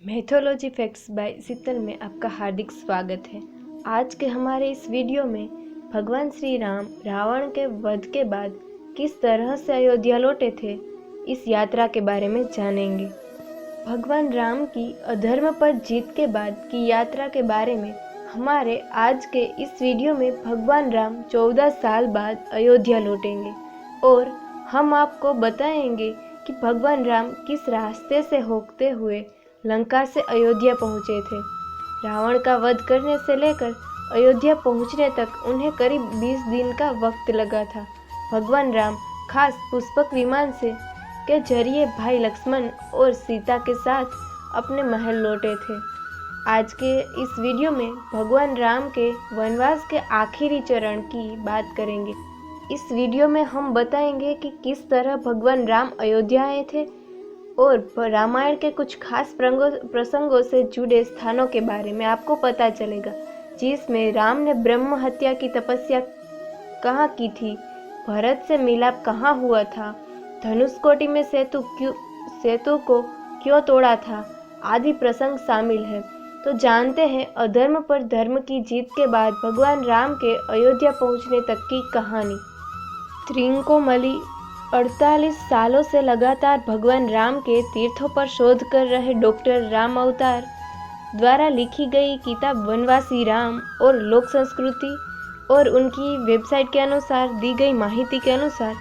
Mythology facts bye शीतल में आपका हार्दिक स्वागत है। आज के हमारे इस वीडियो में भगवान श्री राम रावण के वध के बाद किस तरह से अयोध्या लौटे थे, इस यात्रा के बारे में जानेंगे। भगवान राम की अधर्म पर जीत के बाद की यात्रा के बारे में हमारे आज के इस वीडियो में भगवान राम 14 साल बाद अयोध्या लौटेंगे और हम आपको बताएंगे कि भगवान राम किस रास्ते से होते हुए लंका से अयोध्या पहुँचे थे। रावण का वध करने से लेकर अयोध्या पहुँचने तक उन्हें करीब 20 दिन का वक्त लगा था। भगवान राम खास पुष्पक विमान से के जरिए भाई लक्ष्मण और सीता के साथ अपने महल लौटे थे। आज के इस वीडियो में भगवान राम के वनवास के आखिरी चरण की बात करेंगे। इस वीडियो में हम बताएंगे कि किस तरह भगवान राम अयोध्या आए थे और रामायण के कुछ खास प्रसंगों से जुड़े स्थानों के बारे में आपको पता चलेगा, जिसमें राम ने ब्रह्म हत्या की तपस्या कहाँ की थी, भरत से मिलाप कहाँ हुआ था, धनुषकोटि में सेतु को क्यों तोड़ा था आदि प्रसंग शामिल है। तो जानते हैं अधर्म पर धर्म की जीत के बाद भगवान राम के अयोध्या पहुँचने तक की कहानी। त्रिंकोमली 48 सालों से लगातार भगवान राम के तीर्थों पर शोध कर रहे डॉक्टर राम अवतार द्वारा लिखी गई किताब वनवासी राम और लोक संस्कृति और उनकी वेबसाइट के अनुसार दी गई माहिती के अनुसार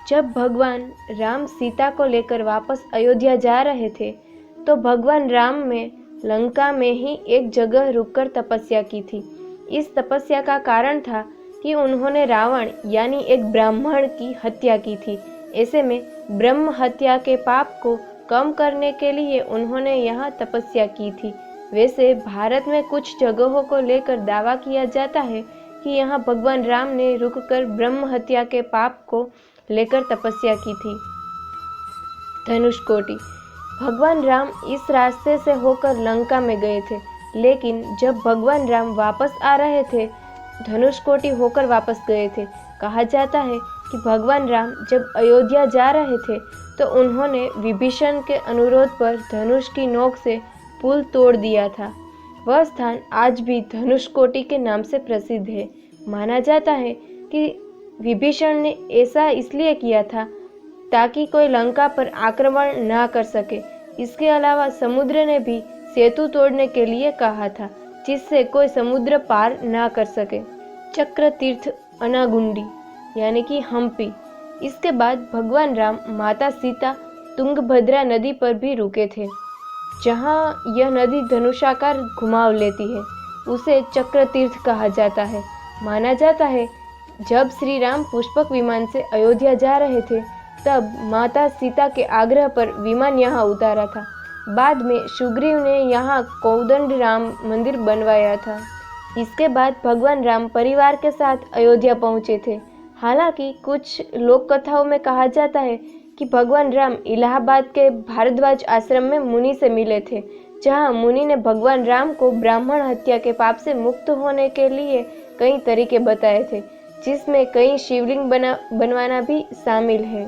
जब भगवान राम सीता को लेकर वापस अयोध्या जा रहे थे तो भगवान राम में लंका में ही एक जगह रुककर तपस्या की थी। इस तपस्या का कारण था कि उन्होंने रावण यानी एक ब्राह्मण की हत्या की थी। ऐसे में ब्रह्म हत्या के पाप को कम करने के लिए उन्होंने यहाँ तपस्या की थी। वैसे भारत में कुछ जगहों को लेकर दावा किया जाता है कि यहाँ भगवान राम ने रुककर ब्रह्म हत्या के पाप को लेकर तपस्या की थी। धनुषकोटि भगवान राम इस रास्ते से होकर लंका में गए थे, लेकिन जब भगवान राम वापस आ रहे थे धनुषकोटि होकर वापस गए थे। कहा जाता है कि भगवान राम जब अयोध्या जा रहे थे तो उन्होंने विभीषण के अनुरोध पर धनुष की नोक से पुल तोड़ दिया था। वह स्थान आज भी धनुषकोटि के नाम से प्रसिद्ध है। माना जाता है कि विभीषण ने ऐसा इसलिए किया था ताकि कोई लंका पर आक्रमण ना कर सके। इसके अलावा समुद्र ने भी सेतु तोड़ने के लिए कहा था, जिससे कोई समुद्र पार ना कर सके। चक्र तीर्थ अनागुंडी यानी कि हम्पी। इसके बाद भगवान राम माता सीता तुंगभद्रा नदी पर भी रुके थे, जहाँ यह नदी धनुषाकार घुमाव लेती है। उसे चक्र तीर्थ कहा जाता है। माना जाता है जब श्री राम पुष्पक विमान से अयोध्या जा रहे थे तब माता सीता के आग्रह पर विमान यहाँ उतारा था। बाद में सुग्रीव ने यहाँ कोदंड राम मंदिर बनवाया था। इसके बाद भगवान राम परिवार के साथ अयोध्या पहुँचे थे। हालांकि कुछ लोक कथाओं में कहा जाता है कि भगवान राम इलाहाबाद के भारद्वाज आश्रम में मुनि से मिले थे, जहां मुनि ने भगवान राम को ब्राह्मण हत्या के पाप से मुक्त होने के लिए कई तरीके बताए थे, जिसमें कई शिवलिंग बनवाना भी शामिल है।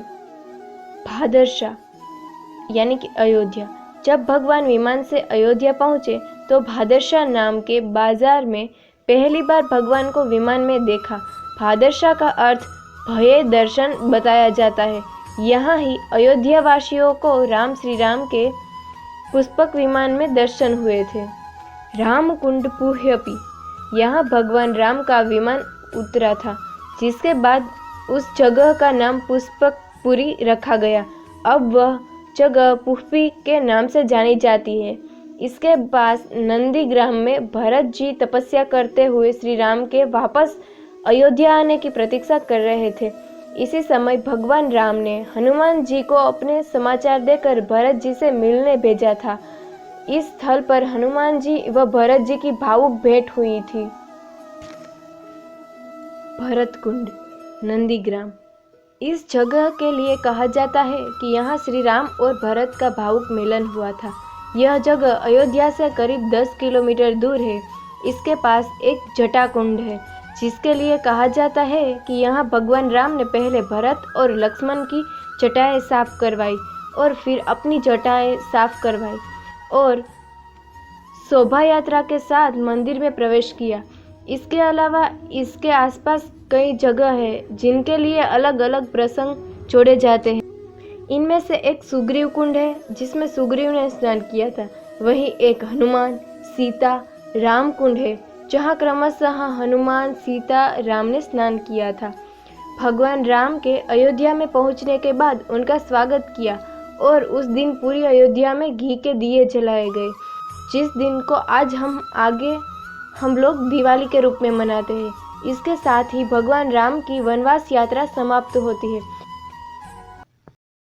भादरशा यानी कि अयोध्या। जब भगवान विमान से अयोध्या पहुंचे तो भादरशा नाम के बाजार में पहली बार भगवान को विमान में देखा। भादरशा का अर्थ भय दर्शन बताया जाता है। यहाँ ही अयोध्या वासियों को श्री राम के पुष्पक विमान में दर्शन हुए थे। रामकुंड पुह्यपी, यहाँ भगवान राम का विमान उतरा था, जिसके बाद उस जगह का नाम पुष्पकपुरी रखा गया। अब वह जगह पुष्पी के नाम से जानी जाती है। इसके पास नंदीग्राम में भरत जी तपस्या करते हुए श्री राम के वापस अयोध्या आने की प्रतीक्षा कर रहे थे। इसी समय भगवान राम ने हनुमान जी को अपने समाचार देकर भरत जी से मिलने भेजा था। इस स्थल पर हनुमान जी व भरत जी की भावुक भेंट हुई थी। भरतकुंड नंदीग्राम। इस जगह के लिए कहा जाता है कि यहाँ श्री राम और भरत का भावुक मिलन हुआ था। यह जगह अयोध्या से करीब 10 किलोमीटर दूर है। इसके पास एक जटाकुंड है, जिसके लिए कहा जाता है कि यहाँ भगवान राम ने पहले भरत और लक्ष्मण की जटाएं साफ करवाई और फिर अपनी जटाएं साफ करवाई और शोभा यात्रा के साथ मंदिर में प्रवेश किया। इसके अलावा इसके आसपास कई जगह है जिनके लिए अलग अलग प्रसंग जोड़े जाते हैं। इनमें से एक सुग्रीव कुंड है जिसमें सुग्रीव ने स्नान किया था। वहीं एक हनुमान, सीता, राम कुंड है जहां क्रमशः हनुमान, सीता, राम ने स्नान किया था। भगवान राम के अयोध्या में पहुंचने के बाद उनका स्वागत किया और उस दिन पूरी अयोध्या में घी के दिए जलाए गए, जिस दिन को आज हम लोग दिवाली के रूप में मनाते हैं। इसके साथ ही भगवान राम की वनवास यात्रा समाप्त होती है।